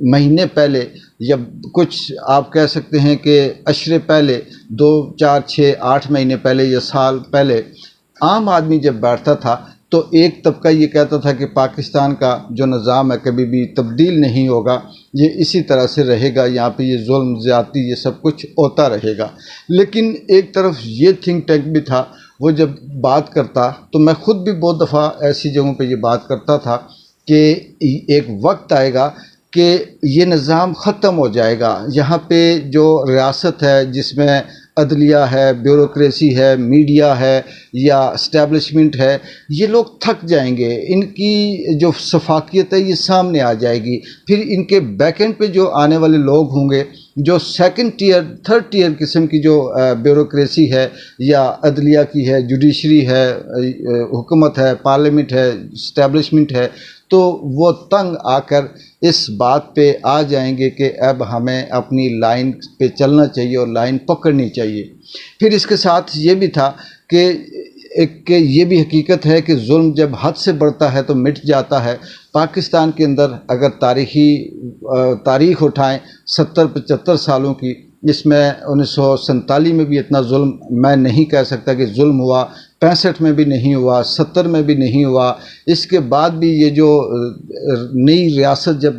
مہینے پہلے یا کچھ آپ کہہ سکتے ہیں کہ اشرے پہلے 2 4 6 8 مہینے پہلے یا سال پہلے عام آدمی جب بیٹھتا تھا تو ایک طبقہ یہ کہتا تھا کہ پاکستان کا جو نظام ہے کبھی بھی تبدیل نہیں ہوگا، یہ اسی طرح سے رہے گا، یہاں پہ یہ ظلم زیادتی یہ سب کچھ ہوتا رہے گا۔ لیکن ایک طرف یہ تھنک ٹینک بھی تھا، وہ جب بات کرتا تو میں خود بھی بہت دفعہ ایسی جگہوں پہ یہ بات کرتا تھا کہ ایک وقت آئے گا کہ یہ نظام ختم ہو جائے گا، یہاں پہ جو ریاست ہے جس میں عدلیہ ہے، بیوروکریسی ہے، میڈیا ہے یا اسٹیبلشمنٹ ہے، یہ لوگ تھک جائیں گے، ان کی جو شفافیت ہے یہ سامنے آ جائے گی، پھر ان کے بیک اینڈ پہ جو آنے والے لوگ ہوں گے جو سیکنڈ ٹیئر تھرڈ ٹیئر قسم کی جو بیوروکریسی ہے یا عدلیہ کی ہے، جوڈیشری ہے، حکومت ہے، پارلیمنٹ ہے، اسٹیبلشمنٹ ہے، تو وہ تنگ آ کر اس بات پہ آ جائیں گے کہ اب ہمیں اپنی لائن پہ چلنا چاہیے اور لائن پکڑنی چاہیے۔ پھر اس کے ساتھ یہ بھی تھا کہ یہ بھی حقیقت ہے کہ ظلم جب حد سے بڑھتا ہے تو مٹ جاتا ہے۔ پاکستان کے اندر اگر تاریخ اٹھائیں 70 75 سالوں کی، جس میں 1947 میں بھی اتنا ظلم میں نہیں کہہ سکتا کہ ظلم ہوا، 65 میں بھی نہیں ہوا، 70 میں بھی نہیں ہوا، اس کے بعد بھی یہ جو نئی ریاست جب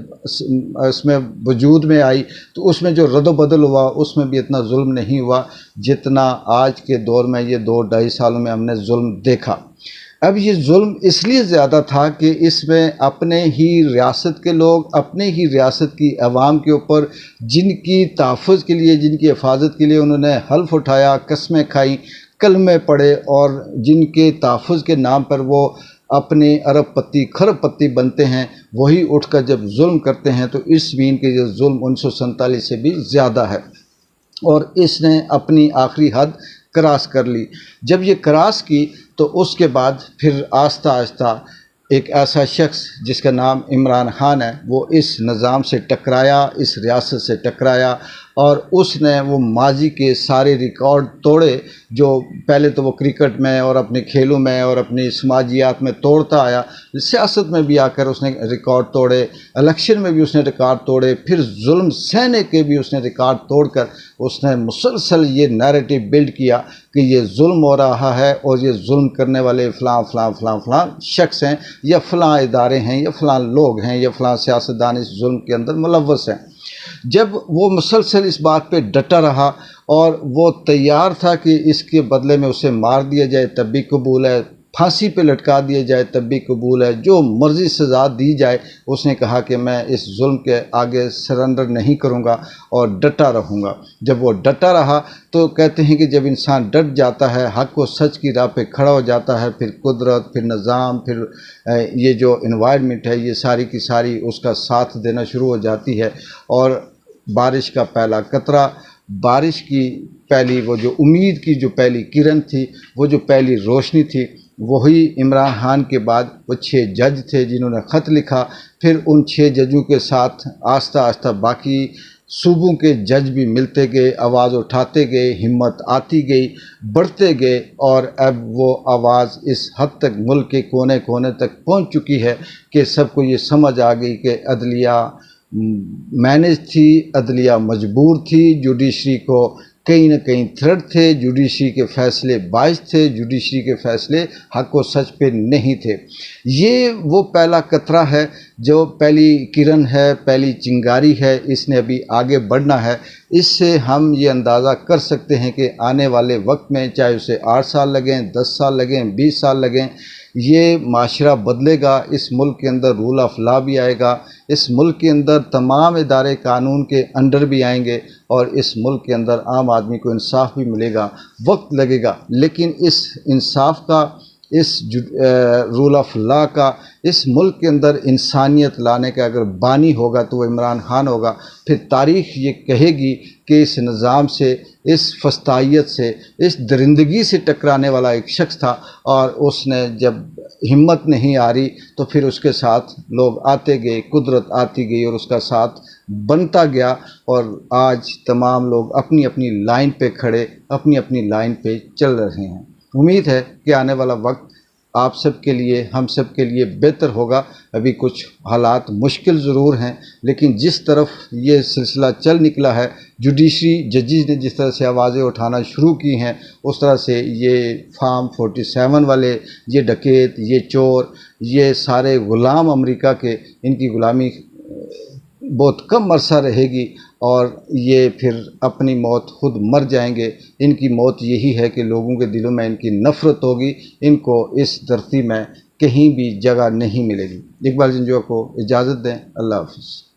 اس میں وجود میں آئی تو اس میں جو رد و بدل ہوا اس میں بھی اتنا ظلم نہیں ہوا جتنا آج کے دور میں یہ 2 2.5 سالوں میں ہم نے ظلم دیکھا۔ اب یہ ظلم اس لیے زیادہ تھا کہ اس میں اپنے ہی ریاست کے لوگ، اپنے ہی ریاست کی عوام کے اوپر جن کی تحفظ کے لیے، جن کی حفاظت کے لیے انہوں نے حلف اٹھایا، قسمیں کھائیں، کلمے پڑھے، اور جن کے تحفظ کے نام پر وہ اپنے ارب پتی کھرب پتی بنتے ہیں، وہی اٹھ کر جب ظلم کرتے ہیں تو اس زمین کے یہ ظلم 1947 سے بھی زیادہ ہے، اور اس نے اپنی آخری حد کراس کر لی۔ جب یہ کراس کی تو اس کے بعد پھر آہستہ آہستہ ایک ایسا شخص جس کا نام عمران خان ہے، وہ اس نظام سے ٹکرایا، اس ریاست سے ٹکرایا، اور اس نے وہ ماضی کے سارے ریکارڈ توڑے جو پہلے تو وہ کرکٹ میں اور اپنے کھیلوں میں اور اپنی سماجیات میں توڑتا آیا، سیاست میں بھی آ کر اس نے ریکارڈ توڑے، الیکشن میں بھی اس نے ریکارڈ توڑے، پھر ظلم سہنے کے بھی اس نے ریکارڈ توڑ کر اس نے مسلسل یہ نیریٹو بلڈ کیا کہ یہ ظلم ہو رہا ہے اور یہ ظلم کرنے والے فلاں فلاں فلاں فلاں شخص ہیں یا فلاں ادارے ہیں یا فلاں لوگ ہیں یا فلاں سیاستدان اس ظلم کے اندر ملوث ہیں۔ جب وہ مسلسل اس بات پہ ڈٹا رہا اور وہ تیار تھا کہ اس کے بدلے میں اسے مار دیا جائے تب بھی قبول ہے، پھانسی پہ لٹکا دیا جائے تب بھی قبول ہے، جو مرضی سزا دی جائے، اس نے کہا کہ میں اس ظلم کے آگے سرنڈر نہیں کروں گا اور ڈٹا رہوں گا۔ جب وہ ڈٹا رہا تو کہتے ہیں کہ جب انسان ڈٹ جاتا ہے، حق و سچ کی راہ پہ کھڑا ہو جاتا ہے، پھر قدرت، پھر نظام، پھر یہ جو انوائرمنٹ ہے، یہ ساری کی ساری اس کا ساتھ دینا شروع ہو جاتی ہے، اور بارش کا پہلا قطرہ، بارش کی پہلی وہ جو امید کی جو پہلی کرن تھی، وہ جو پہلی روشنی تھی، وہی عمران خان کے بعد وہ 6 جج تھے جنہوں نے خط لکھا۔ پھر ان 6 ججوں کے ساتھ آہستہ آہستہ باقی صوبوں کے جج بھی ملتے گئے، آواز اٹھاتے گئے، ہمت آتی گئی، بڑھتے گئے، اور اب وہ آواز اس حد تک ملک کے کونے کونے تک پہنچ چکی ہے کہ سب کو یہ سمجھ آ گئی کہ عدلیہ مینج تھی، عدلیہ مجبور تھی، جوڈیشری کو کہیں نہ کہیں تھرڈ تھے، جوڈیشری کے فیصلے باعث تھے، جوڈیشری کے فیصلے حق و سچ پہ نہیں تھے۔ یہ وہ پہلا قطرہ ہے، جو پہلی کرن ہے، پہلی چنگاری ہے، اس نے ابھی آگے بڑھنا ہے۔ اس سے ہم یہ اندازہ کر سکتے ہیں کہ آنے والے وقت میں چاہے اسے 8 سال لگیں، 10 سال لگیں، 20 سال لگیں، یہ معاشرہ بدلے گا، اس ملک کے اندر رول آف لا بھی آئے گا، اس ملک کے اندر تمام ادارے قانون کے انڈر بھی آئیں گے، اور اس ملک کے اندر عام آدمی کو انصاف بھی ملے گا۔ وقت لگے گا، لیکن اس انصاف کا، اس رول آف لا کا، اس ملک کے اندر انسانیت لانے کا اگر بانی ہوگا تو وہ عمران خان ہوگا۔ پھر تاریخ یہ کہے گی کہ اس نظام سے، اس فسطائیت سے، اس درندگی سے ٹکرانے والا ایک شخص تھا، اور اس نے جب ہمت نہیں آ رہی تو پھر اس کے ساتھ لوگ آتے گئے، قدرت آتی گئی اور اس کا ساتھ بنتا گیا، اور آج تمام لوگ اپنی اپنی لائن پہ کھڑے، اپنی اپنی لائن پہ چل رہے ہیں۔ امید ہے کہ آنے والا وقت آپ سب کے لیے، ہم سب کے لیے بہتر ہوگا۔ ابھی کچھ حالات مشکل ضرور ہیں، لیکن جس طرف یہ سلسلہ چل نکلا ہے، جوڈیشری ججز نے جس طرح سے آوازیں اٹھانا شروع کی ہیں، اس طرح سے یہ فارم 47 والے، یہ ڈکیت، یہ چور، یہ سارے غلام امریکہ کے، ان کی غلامی بہت کم عرصہ رہے گی اور یہ پھر اپنی موت خود مر جائیں گے۔ ان کی موت یہی ہے کہ لوگوں کے دلوں میں ان کی نفرت ہوگی، ان کو اس دھرتی میں کہیں بھی جگہ نہیں ملے گی۔ اقبال جنجوعہ کو اجازت دیں، اللہ حافظ۔